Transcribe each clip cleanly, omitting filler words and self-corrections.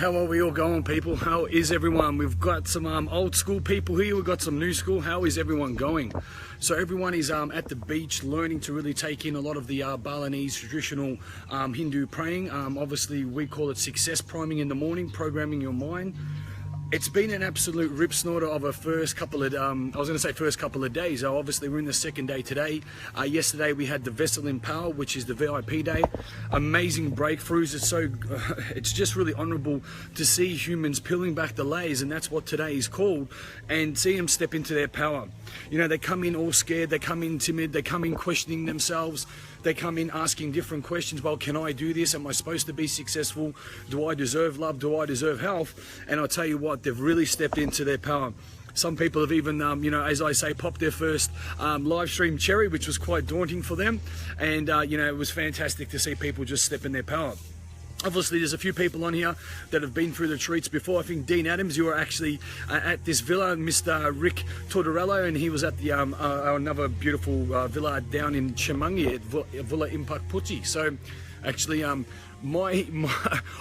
How are we all going, people? How is everyone? We've got some old school people here, we've got some new school. How is everyone going? So everyone is at the beach learning to really take in a lot of the Balinese traditional Hindu praying. Obviously we call it success priming in the morning, programming your mind. It's been an absolute rip snorter of a first couple of, first couple of days. Obviously we're in the second day today. Yesterday we had the Vessel in Power, which is the VIP day. Amazing breakthroughs. It's just really honourable to see humans peeling back the layers, and that's what today is called, and see them step into their power. You know, they come in all scared, they come in timid, they come in questioning themselves. They come in asking different questions. Well, can I do this? Am I supposed to be successful? Do I deserve love? Do I deserve health? And I'll tell you what, they've really stepped into their power. Some people have even, as I say, popped their first live stream cherry, which was quite daunting for them. And, it was fantastic to see people just step in their power. Obviously, there's a few people on here that have been through the retreats before. I think Dean Adams, you were actually at this villa, Mr. Rick Tortorello, and he was at the another beautiful villa down in Chemangi at Villa Impact Putti. So, actually, I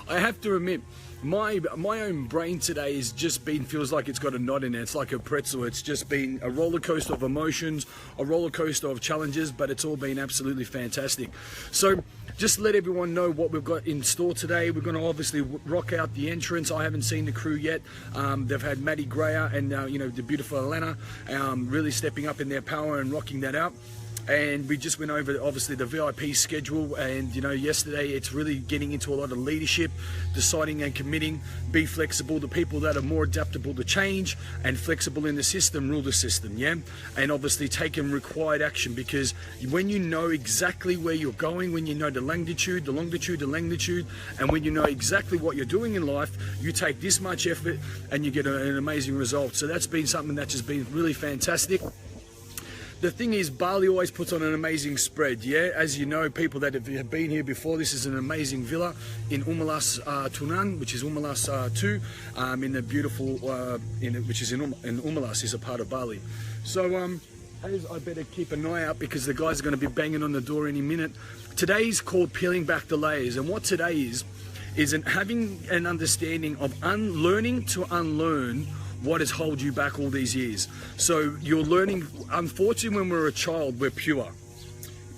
have to admit, my own brain today has just been, feels like it's got a knot in it. It's like a pretzel. It's just been a roller coaster of emotions, a roller coaster of challenges, but it's all been absolutely fantastic. So just let everyone know what we've got in store today. We're going to obviously rock out the entrance. I haven't seen the crew yet. They've had Maddie Greyer and the beautiful Elena really stepping up in their power and rocking that out. And we just went over obviously the VIP schedule, and yesterday it's really getting into a lot of leadership, deciding and committing, be flexible. The people that are more adaptable to change and flexible in the system rule the system, yeah? And obviously taking required action, because when you know exactly where you're going, when you know the longitude, and when you know exactly what you're doing in life, you take this much effort and you get an amazing result. So that's been something that's just been really fantastic. The thing is, Bali always puts on an amazing spread, yeah? As you know, people that have been here before, this is an amazing villa in Umalas Tunan, which is Umalas 2, in the beautiful, which is in Umalas, is a part of Bali. So, I better keep an eye out because the guys are going to be banging on the door any minute. Today's called Peeling Back the Layers, and what today is having an understanding of learning to unlearn what has held you back all these years. So you're learning, unfortunately when we're a child, we're pure.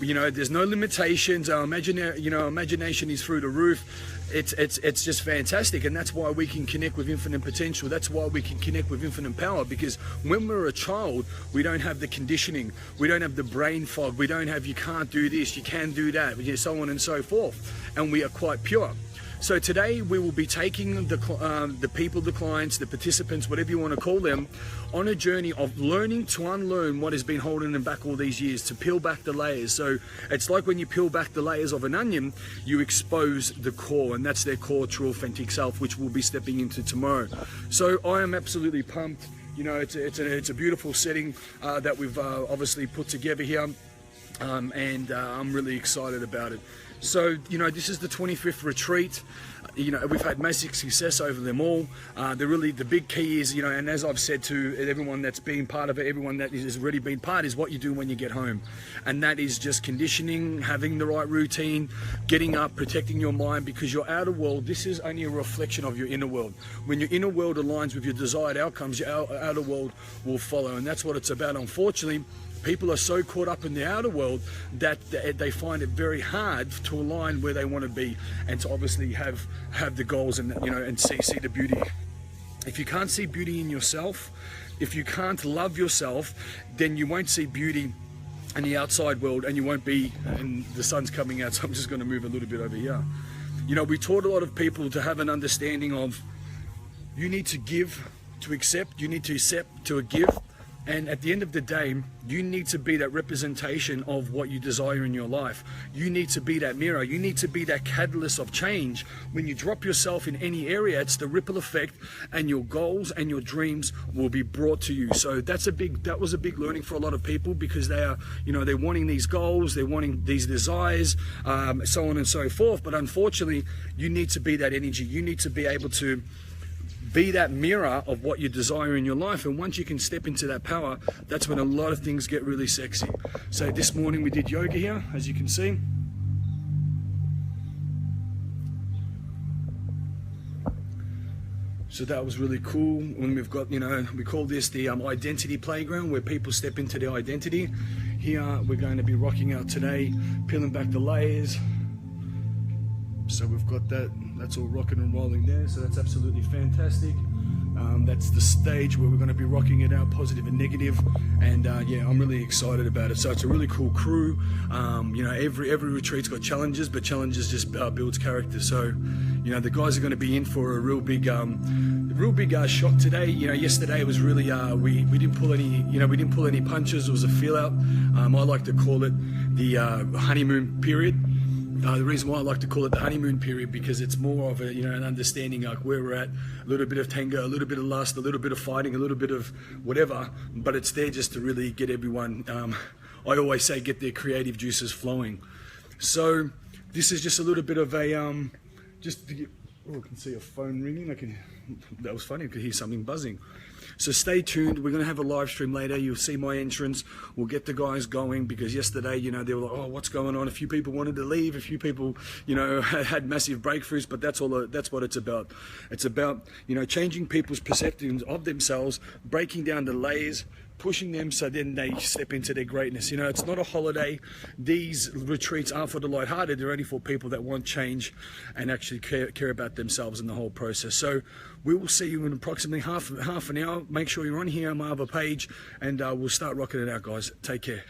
There's no limitations, our imagination is through the roof. It's just fantastic, and that's why we can connect with infinite potential. That's why we can connect with infinite power, because when we're a child, we don't have the conditioning, we don't have the brain fog, we don't have you can't do this, you can do that, so on and so forth, and we are quite pure. So today we will be taking the people, the clients, the participants, whatever you want to call them, on a journey of learning to unlearn what has been holding them back all these years, to peel back the layers. So it's like when you peel back the layers of an onion, you expose the core, and that's their core, true, authentic self, which we'll be stepping into tomorrow. So I am absolutely pumped. It's a beautiful setting that we've obviously put together here, and I'm really excited about it. So, this is the 25th retreat. We've had massive success over them all. The big key is, and as I've said to everyone that's been part of it, everyone that has already been part, is what you do when you get home. And that is just conditioning, having the right routine, getting up, protecting your mind, because your outer world, this is only a reflection of your inner world. When your inner world aligns with your desired outcomes, your outer world will follow. And that's what it's about. Unfortunately, people are so caught up in the outer world that they find it very hard to align where they want to be, and to obviously have the goals and and see the beauty. If you can't see beauty in yourself, if you can't love yourself, then you won't see beauty in the outside world, and you won't be. And the sun's coming out, so I'm just going to move a little bit over here. We taught a lot of people to have an understanding of, you need to give to accept, you need to accept to give. And at the end of the day, you need to be that representation of what you desire in your life. You need to be that mirror. You need to be that catalyst of change. When you drop yourself in any area, it's the ripple effect, and your goals and your dreams will be brought to you. So that was a big learning for a lot of people, because they are, they're wanting these goals, they're wanting these desires, so on and so forth. But unfortunately, you need to be that energy. You need to be able to be that mirror of what you desire in your life. And once you can step into that power, that's when a lot of things get really sexy. So this morning we did yoga here, as you can see. So that was really cool. When we've got, you know, we call this the identity playground, where people step into their identity. Here we're going to be rocking out today, peeling back the layers. So we've got that, that's all rocking and rolling there, so that's absolutely fantastic. That's the stage where we're going to be rocking it out, positive and negative, and yeah, I'm really excited about it. So it's a really cool crew. You know, every retreat's got challenges, but challenges just builds character. So, you know, the guys are going to be in for a real big shock today. You know, yesterday was really we didn't pull any, you know, we didn't pull any punches. It was a feel out. I like to call it the honeymoon period. The reason why I like to call it the honeymoon period, because it's more of a, you know, an understanding like where we're at, a little bit of tango, a little bit of lust, a little bit of fighting, a little bit of whatever, but it's there just to really get everyone, I always say, get their creative juices flowing. So this is just a little bit of a, just to get, oh, I can see a phone ringing. That was funny, I could hear something buzzing. So stay tuned. We're going to have a live stream later. You'll see my entrance. We'll get the guys going, because yesterday, you know, they were like, oh, what's going on? A few people wanted to leave. A few people, you know, had massive breakthroughs, but that's all. That's what it's about. It's about, you know, changing people's perceptions of themselves, breaking down the layers, pushing them so then they step into their greatness. You know, it's not a holiday. These retreats aren't for the lighthearted. They're only for people that want change and actually care about themselves in the whole process. So we will see you in approximately half an hour. Make sure you're on here on my other page, and we'll start rocking it out, guys. Take care.